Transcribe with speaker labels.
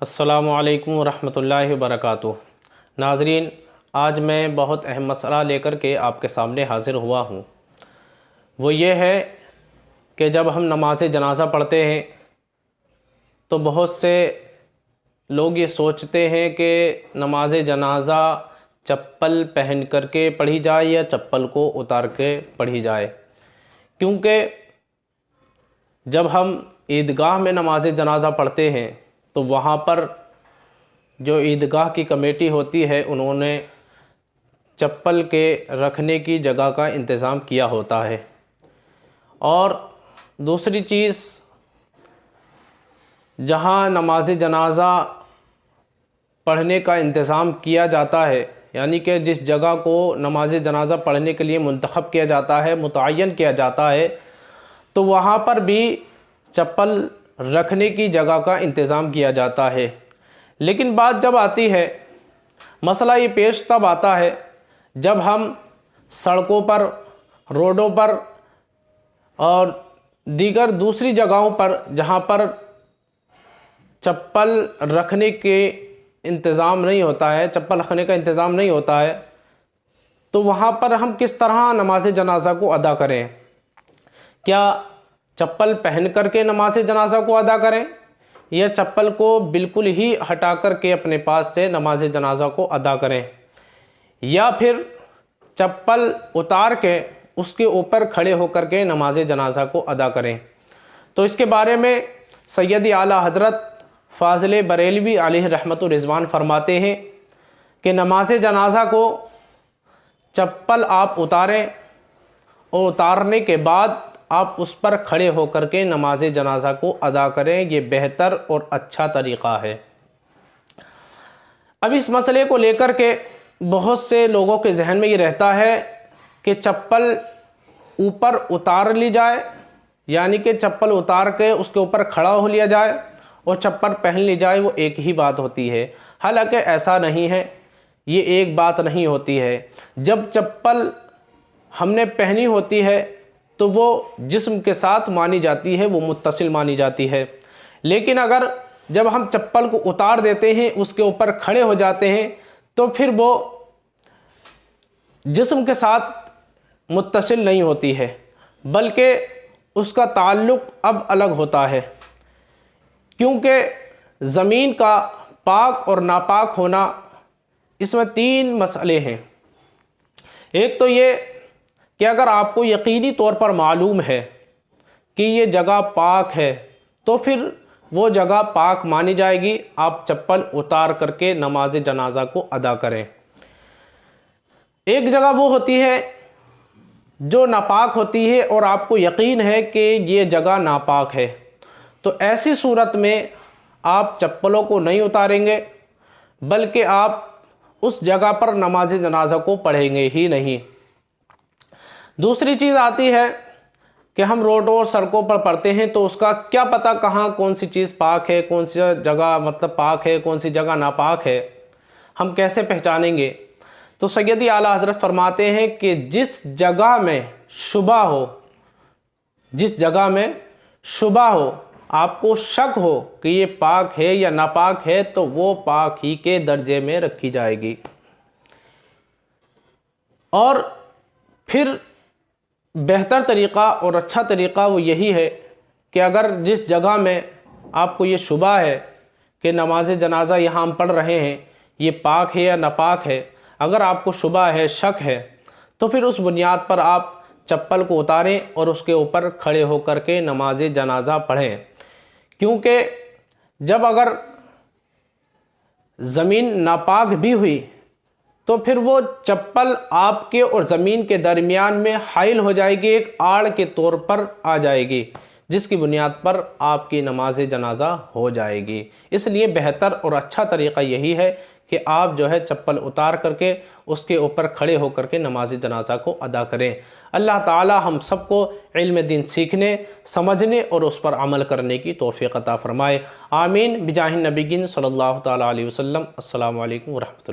Speaker 1: अस्सलामु अलैकुम वरहमतुल्लाहि वबरकातुहू। नाज़रीन, आज मैं बहुत अहम मसला लेकर के आपके सामने हाज़िर हुआ हूँ। वो ये है कि जब हम नमाज़ जनाज़ा पढ़ते हैं तो बहुत से लोग ये सोचते हैं कि नमाज़ जनाज़ा चप्पल पहन करके पढ़ी जाए या चप्पल को उतार के पढ़ी जाए, क्योंकि जब हम ईदगाह में नमाज़ जनाज़ा पढ़ते हैं तो वहाँ पर जो ईदगाह की कमेटी होती है उन्होंने चप्पल के रखने की जगह का इंतज़ाम किया होता है। और दूसरी चीज़, जहाँ नमाज जनाज़ा पढ़ने का इंतज़ाम किया जाता है, यानी कि जिस जगह को नमाज जनाज़ा पढ़ने के लिए मुंतखब किया जाता है, मुतय्यन किया जाता है, तो वहाँ पर भी चप्पल रखने की जगह का इंतज़ाम किया जाता है। लेकिन बात जब आती है, मसला ये पेश तब आता है जब हम सड़कों पर, रोडों पर और दीगर दूसरी जगहों पर जहाँ पर चप्पल रखने के इंतज़ाम नहीं होता है, चप्पल रखने का इंतज़ाम नहीं होता है, तो वहाँ पर हम किस तरह नमाज जनाज़ा को अदा करें। क्या चप्पल पहन करके नमाज जनाज़ा को अदा करें या चप्पल को बिल्कुल ही हटा कर के अपने पास से नमाज जनाज़ा को अदा करें, या फिर चप्पल उतार के उसके ऊपर खड़े होकर के नमाज जनाज़ा को अदा करें। तो इसके बारे में सैयद आला हज़रत फ़ाज़िल बरेलवी अलैहि रहमतुर रिज़वान फरमाते हैं कि नमाज जनाज़ा को चप्पल आप उतारें और उतारने के बाद आप उस पर खड़े होकर के नमाज जनाज़ा को अदा करें। ये बेहतर और अच्छा तरीक़ा है। अब इस मसले को लेकर के बहुत से लोगों के जहन में ये रहता है कि चप्पल ऊपर उतार ली जाए, यानी कि चप्पल उतार के उसके ऊपर खड़ा हो लिया जाए और चप्पल पहन ली जाए, वो एक ही बात होती है। हालांकि ऐसा नहीं है, ये एक बात नहीं होती है। जब चप्पल हमने पहनी होती है तो वो जिस्म के साथ मानी जाती है, वो मुत्तसिल मानी जाती है। लेकिन अगर जब हम चप्पल को उतार देते हैं, उसके ऊपर खड़े हो जाते हैं, तो फिर वो जिस्म के साथ मुत्तसिल नहीं होती है, बल्कि उसका ताल्लुक़ अब अलग होता है। क्योंकि ज़मीन का पाक और नापाक होना, इसमें तीन मसले हैं। एक तो ये कि अगर आपको यकीनी तौर पर मालूम है कि ये जगह पाक है, तो फिर वो जगह पाक मानी जाएगी, आप चप्पल उतार करके नमाज जनाज़ा को अदा करें। एक जगह वो होती है जो नापाक होती है और आपको यकीन है कि ये जगह नापाक है, तो ऐसी सूरत में आप चप्पलों को नहीं उतारेंगे, बल्कि आप उस जगह पर नमाज जनाज़ा को पढ़ेंगे ही नहीं। दूसरी चीज़ आती है कि हम रोडों और सड़कों पर पढ़ते हैं, तो उसका क्या पता कहाँ कौन सी चीज़ पाक है, कौन सी जगह मतलब पाक है, कौन सी जगह नापाक है, हम कैसे पहचानेंगे। तो सैयद आला हज़रत फरमाते हैं कि जिस जगह में शुबा हो, जिस जगह में शुबा हो, आपको शक हो कि ये पाक है या नापाक है, तो वो पाक ही के दर्जे में रखी जाएगी। और फिर बेहतर तरीक़ा और अच्छा तरीक़ा वो यही है कि अगर जिस जगह में आपको ये शुबा है कि नमाज जनाज़ा यहाँ हम पढ़ रहे हैं, ये पाक है या नापाक है, अगर आपको शुबा है, शक है, तो फिर उस बुनियाद पर आप चप्पल को उतारें और उसके ऊपर खड़े होकर के नमाज जनाज़ा पढ़ें। क्योंकि जब अगर ज़मीन नापाक भी हुई तो फिर वो चप्पल आपके और ज़मीन के दरमियान में हाइल हो जाएगी, एक आड़ के तौर पर आ जाएगी, जिसकी बुनियाद पर आपकी नमाज जनाज़ा हो जाएगी। इसलिए बेहतर और अच्छा तरीक़ा यही है कि आप जो है चप्पल उतार करके उसके ऊपर खड़े होकर के नमाज जनाज़ा को अदा करें। अल्लाह ताला हम सबको इल्म दीन सीखने, समझने और उस पर अमल करने की तौफ़ीक़ अता फ़रमाए। आमीन बिजाहिन नबीगिन सल्लल्लाहु तआला अलैहि वसल्लम। अस्सलामु अलैकुम व रहमतुल्लाह।